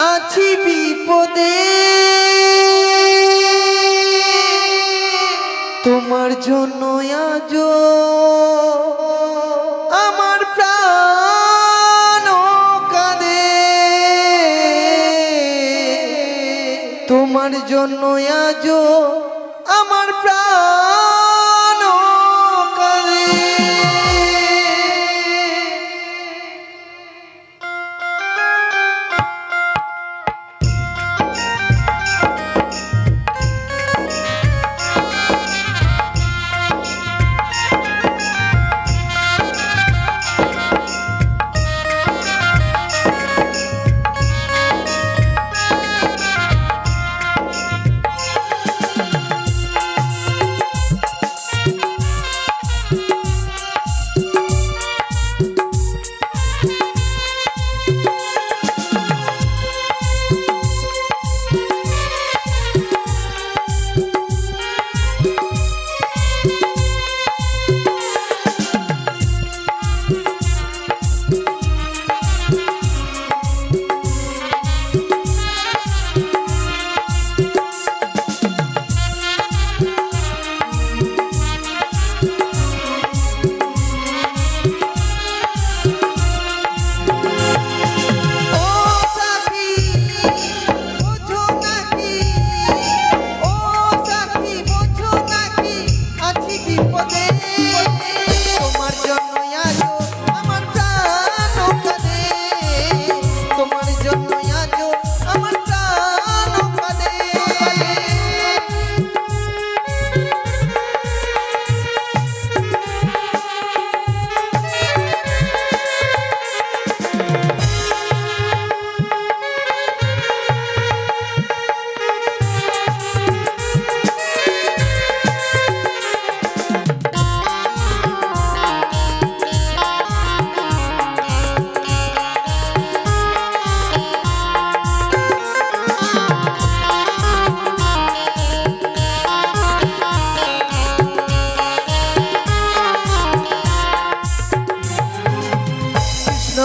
আছি বিপদে তোমার জন্য আজো আমার প্রাণ কাঁদে তোমার জন্য আজো আমার প্রাণ কাঁদে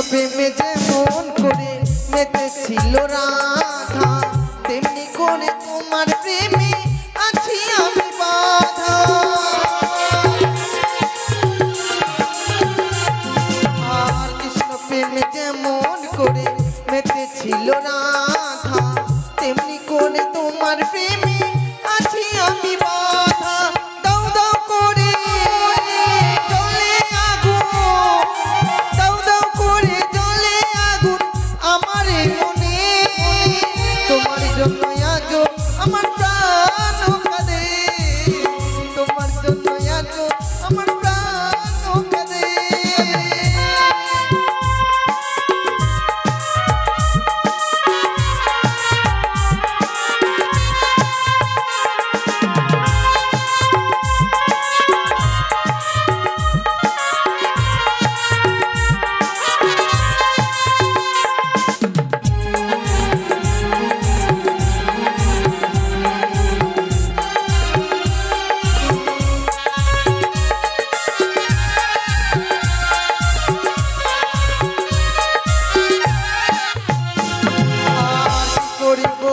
প্রেমে যেমন করে মেতেছিল রাধা তেমনি করে তোমার প্রেমে আছি আমি বাধা আর কৃষ্ণ প্রেমে যেমন করে মেতেছিল রাধা তেমনি করে তোমার প্রেমে আছি আমি বাধা দাও দাও করে জ্বলে আগুন দাও দাও করে জ্বলে আগুন আমার মনে তোমার জন্য আজো আমার প্রাণ কাঁদে তোমার জন্য আজো আমার প্রাণ কাঁদে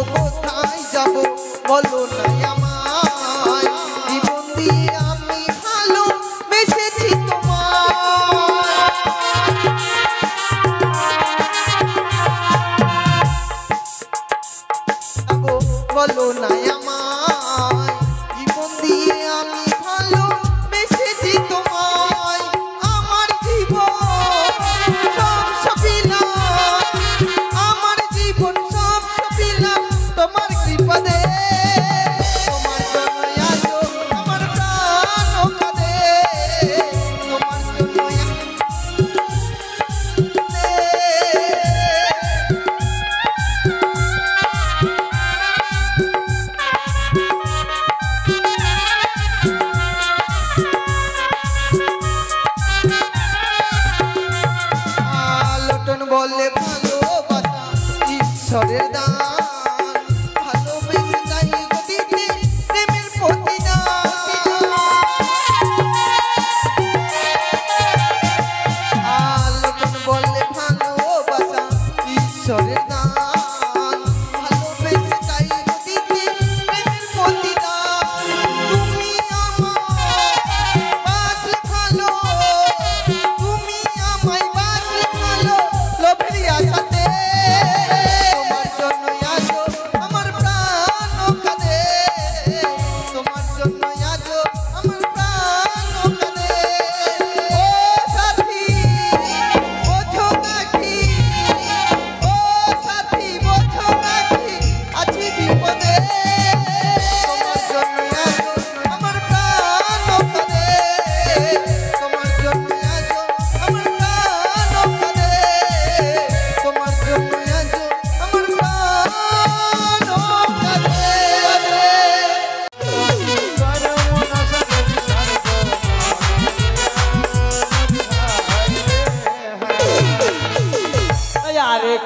কোথায় যাব বলো না আমায় জীবন দিয়ে আমি ভালো বেসেছি তোমায় বলো না আমায় জীবন দিয়ে আমি ভালো বেসেছি তোমায় আমার জীবন সব সপিলাম আমার জীবন সব সপিলাম তোমার কৃপাতে তোমার জন্য আজো আমার প্রাণ কাঁদে তোমার জন্য লটন বলে ভালোবাসা ঈশ্বরের দান ভালোবেসে যাই গতিতে প্রেমের প্রতিদান লটন বলে ভালোবাসা ঈশ্বরের দান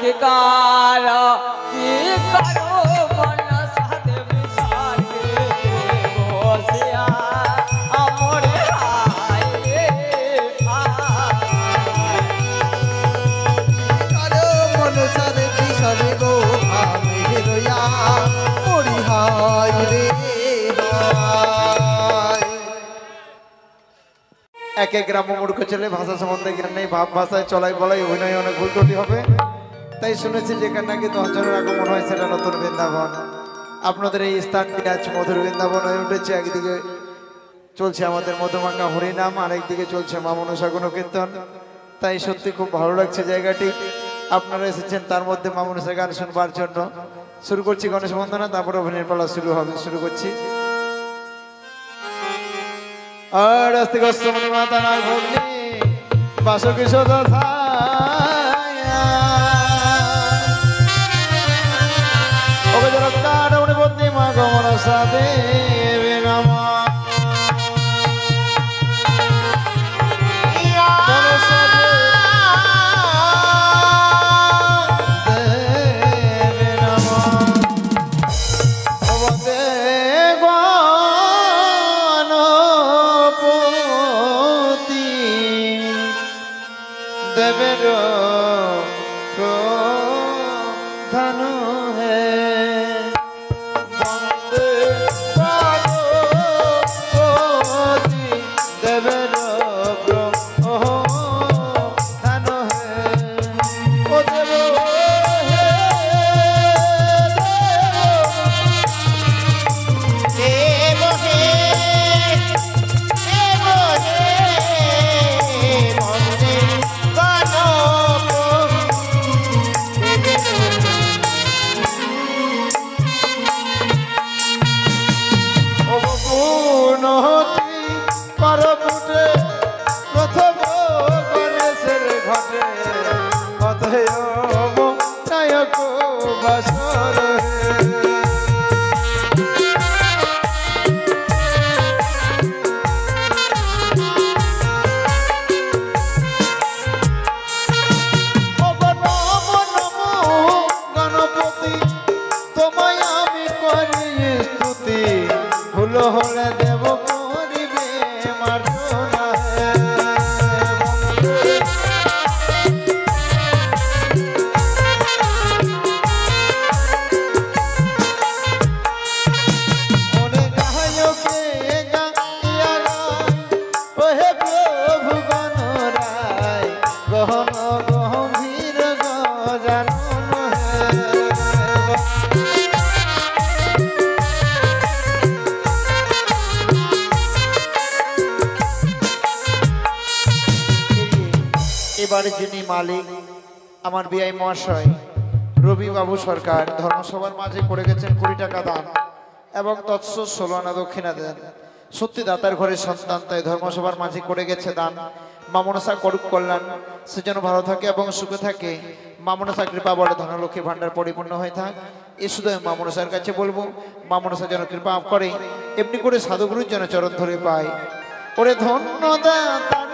কি কারো কি করো মনসা দেবী সাথে বসিয়া আমরে হায় রে কারো মনসারে বিষরে গো আমি রইয়া মরি হায় রে হায়। এক এক গ্রাম্য মূর্খ ছেলে ভাষা সম্বন্ধে জ্ঞান নেই, ভাব ভাষায় চলাই বলাই অভিনয় অনেক ভুল ত্রুটি হবে। তাই শুনেছি যেখানে নাকি 10 জনের আগমন হয় সেটা নতুন বৃন্দাবন। আপনাদের এই স্থানটি আজ মধুর বৃন্দাবন হয়ে উঠেছে। একদিকে চলছে আমাদের মধুমাখা হরিনাম, আরেকদিকে চলছে মা মনসা গুণকীর্তন। তাই সত্যি খুব ভালো লাগছে জায়গাটি। আপনারা এসেছেন তার মধ্যে মা মনসা গান শুনবার জন্য। শুরু করছি গণেশ বন্দনা, তারপরে অভিনয়ের পালা শুরু হবে। শুরু করছি আর আস্তে গোস্বামী মাতা নাগ ভগ্নি বাসকিশোর অভিযোগ পত্নী মা গমনসা দেবী নমঃ। এবারে যিনি মালিক আমার বিআই মহাশয় রবি বাবু সরকার ধর্মসভার মাঝে করে গেছেন 20 টাকা দান এবং তৎস 16 আনা দক্ষিণা দেন। সত্যি দাতার ঘরের সন্তান, তাই ধর্মসভার মাঝে করে গেছে দান। মা মনসা করুক কল্যাণ, সে যেন ভালো থাকে এবং সুখে থাকে। মা মনসা কৃপা বলে ধনলক্ষ্মী ভান্ডার পরিপূর্ণ হয়ে থাক। এ শুধু মা মনসার কাছে বলবো, মা মনসা যেন কৃপা করে, এমনি করে সাধুগুরুর যেন চরণ ধরে পায়। ওরে ধন্য দাতার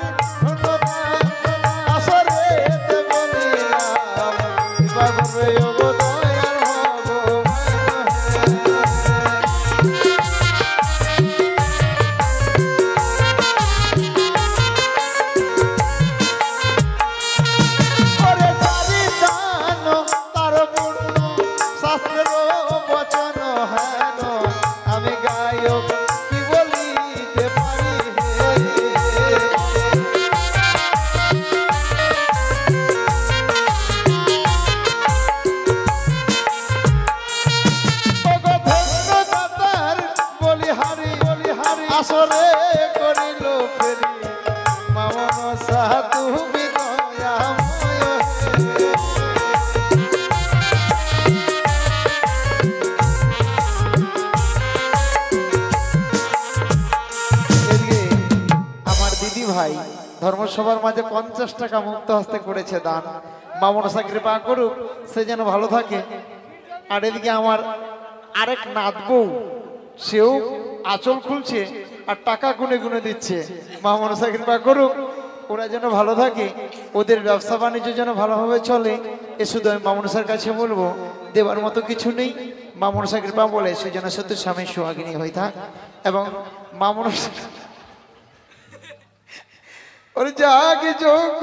ধর্মসভার মাঝে 50 টাকা মুক্ত হস্তে করেছে দান। মা মনসা কৃপা করুক, সে যেন ভালো থাকে। আর এদিকে আমার আরেক নাত বউ, সেও আঁচল খুলছে আর টাকা গুনে গুনে দিচ্ছে। মা মনসা কৃপা করুক, ওরা যেন ভালো থাকে, ওদের ব্যবসা বাণিজ্য যেন ভালোভাবে চলে, এ শুধু আমি মামুনসার কাছে বলবো। দেবার মতো কিছু নেই, মামুনসা কৃপা বলে সে যেন সত্য স্বামী সোহাগিনী হয়ে থাক। এবং মামুনসা ওর যাকে যোগ্য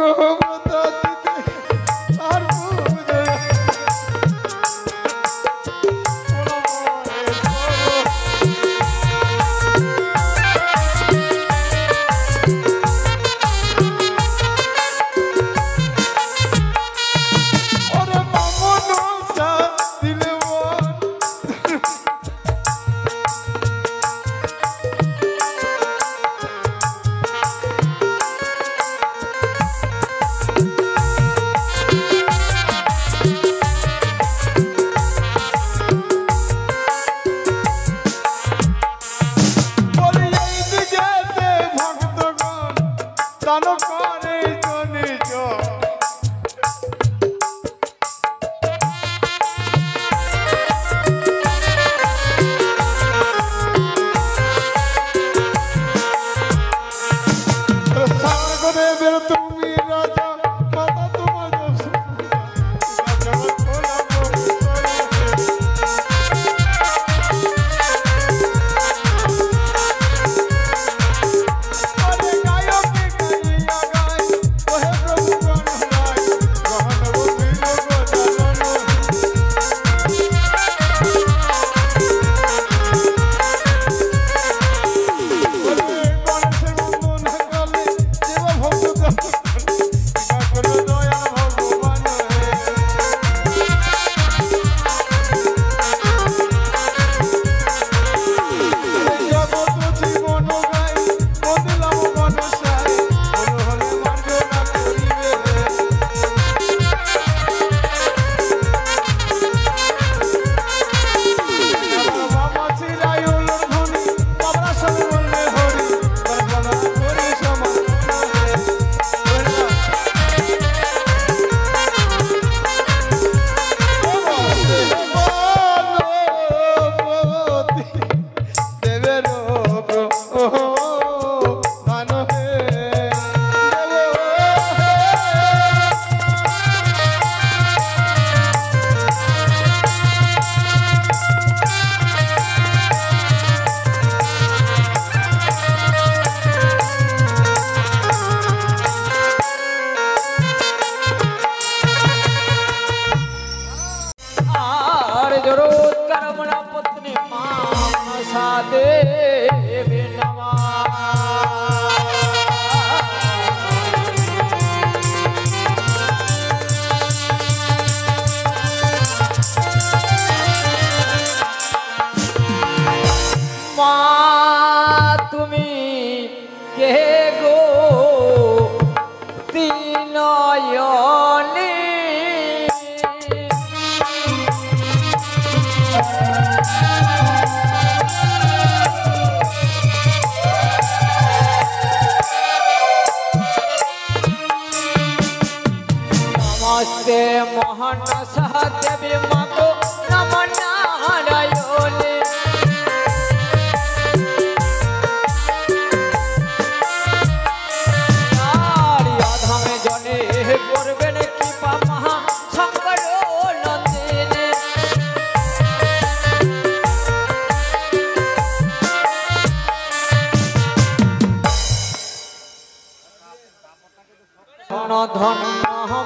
ধন্য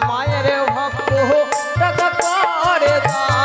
মায়ের ভক্ত টাকা করে দাও।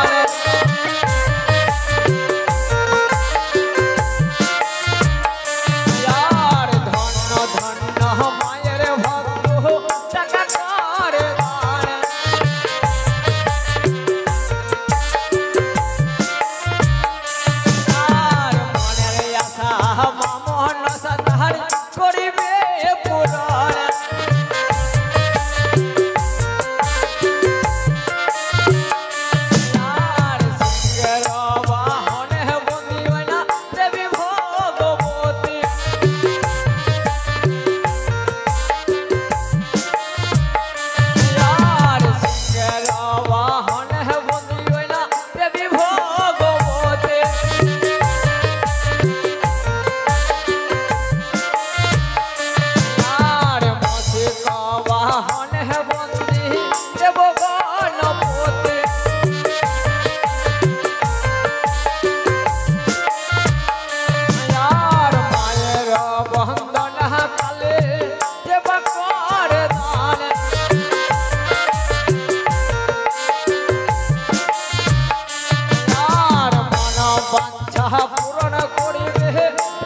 পূরণ করিবে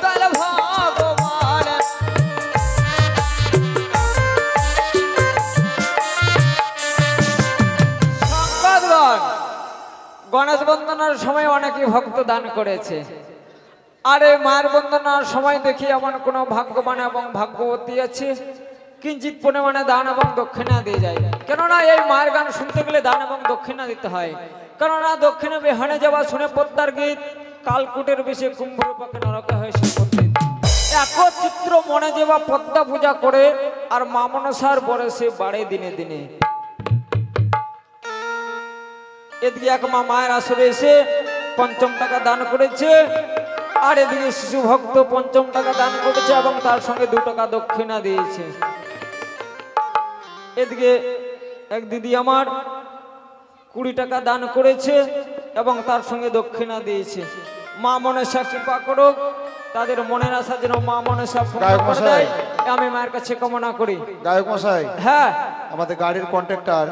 দয়াল ভগবান। সংবাদগণ, গণেশ বন্দনার সময় অনেকেই ভক্ত দান করেছে। আর এই মায়ের বন্দনার সময় দেখি এমন কোনো ভাগ্যবান এবং ভাগ্যবতী আছে কিঞ্চিত পরিমাণে দান এবং দক্ষিণা দিয়ে যায়। কেননা এই মায়ের গান শুনতে গেলে দান এবং দক্ষিণা দিতে হয়। কেননা দক্ষিণে বেহানে যাওয়া শুনে পদ্মার গীত, কালকুটের বেশে কুম্ভর পাকে নরকে হয় সে পণ্ডিত। একচিত্র মনে যাওয়া পদ্মা পূজা করে আর মা মনসার বরে সে বাড়ে দিনে দিনে। এদিকে এক মা মায়ের আসরে এসে ৫০ টাকা দান করেছে, আর এদিকে শিশু ভক্ত ৫০ টাকা দান করেছে এবং তার সঙ্গে ২ টাকা দক্ষিণা দিয়েছে। এদিকে এক দিদি আমার ২০ টাকা দান করেছে এবং তার সঙ্গে দক্ষিণা দিয়েছে। মা মনসা কৃপা করুক, তাদের মনের আশা যেন মা মনসা পূর্ণ করে দেয়, আমি মায়ের কাছে কামনা করি। গায়ক মশাই, হ্যাঁ, আমাদের গাড়ির কন্ট্রাক্টর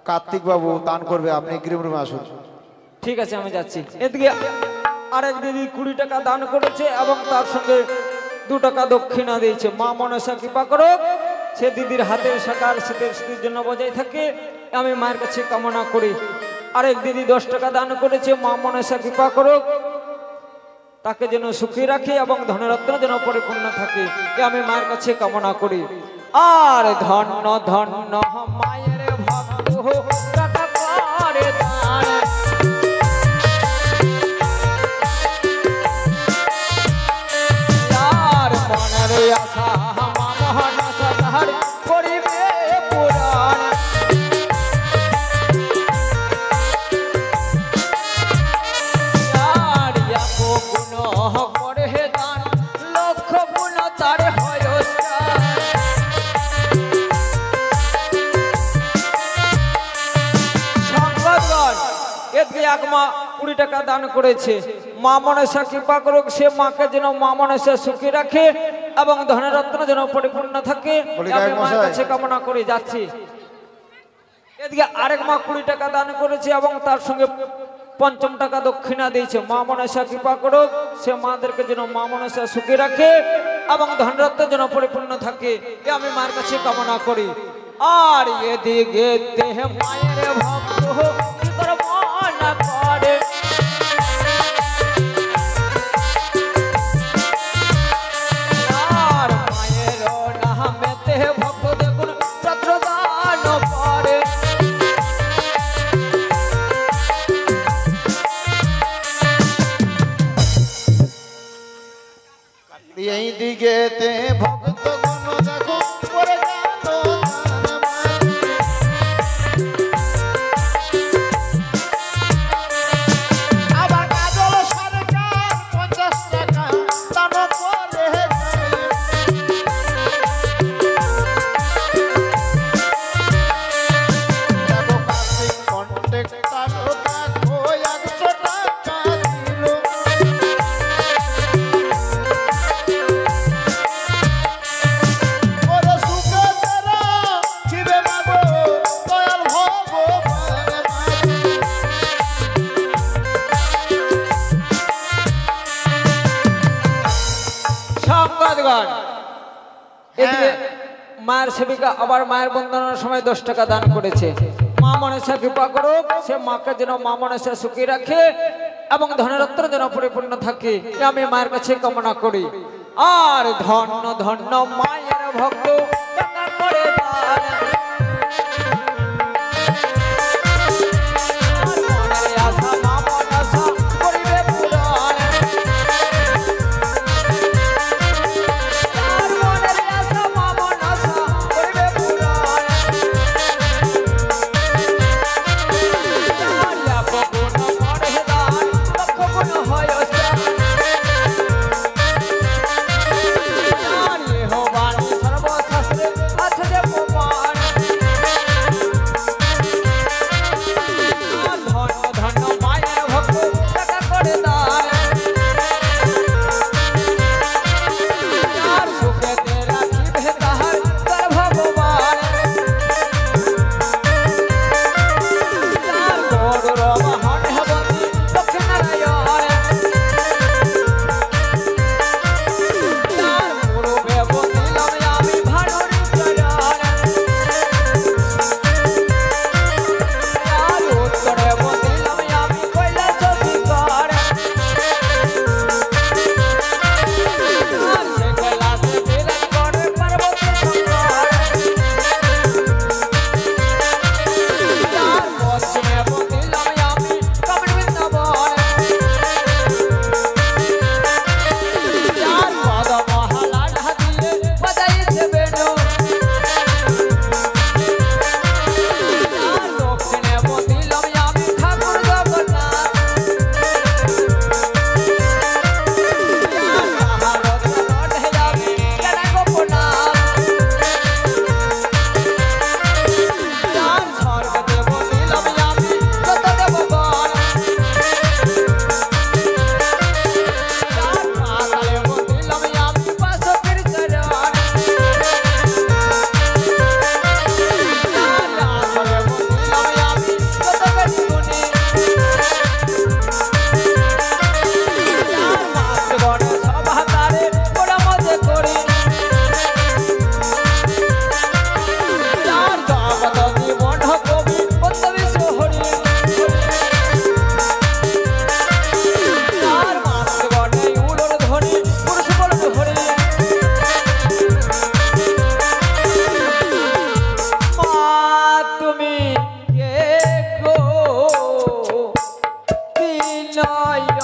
কার্তিক বাবু দান করবে, আপনি গ্রিম রুমে আসুন। ঠিক আছে, আমি যাচ্ছি। এদিকে আরেক দিদি ২০ টাকা দান করেছে এবং তার সঙ্গে ২ টাকা দক্ষিণা দিয়েছে। মা মনসা কৃপা করুক, সে দিদির হাতের শাখার শীতের স্মৃতির জন্য বজায় থাকে, আমি মায়ের কাছে কামনা করি। আরেক দিদি ১০ টাকা দান করেছে, মা মনসা কৃপা করুক, তাকে যেন সুখী রাখে এবং ধনরত্ন যেন পরিপূর্ণ থাকে, আমি মায়ের কাছে কামনা করি। আর ধন্য ধন্য মায়ের ভক্ত টাকা করে দান, আর মনের আশা মা মনসা তাহার করিবে পুরাণ। আর এক গুণ করে দান, লক্ষ গুণ তার হয় স্থান। সংবাদগণ, এদিকে এক মা ২০ টাকা দান করেছে। মা মনসা কৃপা করুক, সে মাকে যেন মা মনসা সুখী রাখে এবং ধনরত্ন যেন পরিপূর্ণ থাকে, আমি মায়ের কাছে কামনা করে যাচ্ছি। এদিকে আরেক মা ২০ টাকা দান করেছে এবং তার সঙ্গে ৫০ টাকা দক্ষিণা দিয়েছে। মা মনসা কৃপা করুক, সে মাদেরকে যেন মা মনসা সুখী রাখে এবং ধনরত্ন যেন পরিপূর্ণ থাকে, আমি মায়ের কাছে কামনা করি। আর এদিকে দেহ মায়ের ভক্ত কি করে মন করে, আর মায়ের নামে দেহ ভক্ত দেখুন প্রদান করে। এই দিকেতে ভক্ত গণ দেখো করে গেল আবার কাজল সরকার ৫০ টাকা দান করে কন্ট্রাক্টর দেখো ১০০ টাকা দিল। সংবাদগণ, এদিকে মায়ের সেবিকা আবার মায়ের বন্দনার সময় ১০ টাকা দান করেছে। মা মনসা কৃপা করুক, সে মাকে যেন মা মনসা সুখী রাখে এবং ধনরত্ন যেন পরিপূর্ণ থাকে, আমি মায়ের কাছে কামনা করি। আর ধন্য ধন্য মায়ের ভক্ত টাকা করে দান, আর মনের আশা মা মনসা করিবে পূরণ। আর মনের আশা মা মনসা করিবে পূরণ। আর লাখ গুণ করে দান, লক্ষ গুণ হয় স্থান। আর ইহো বাণী সর্বশাস্ত্রে নয়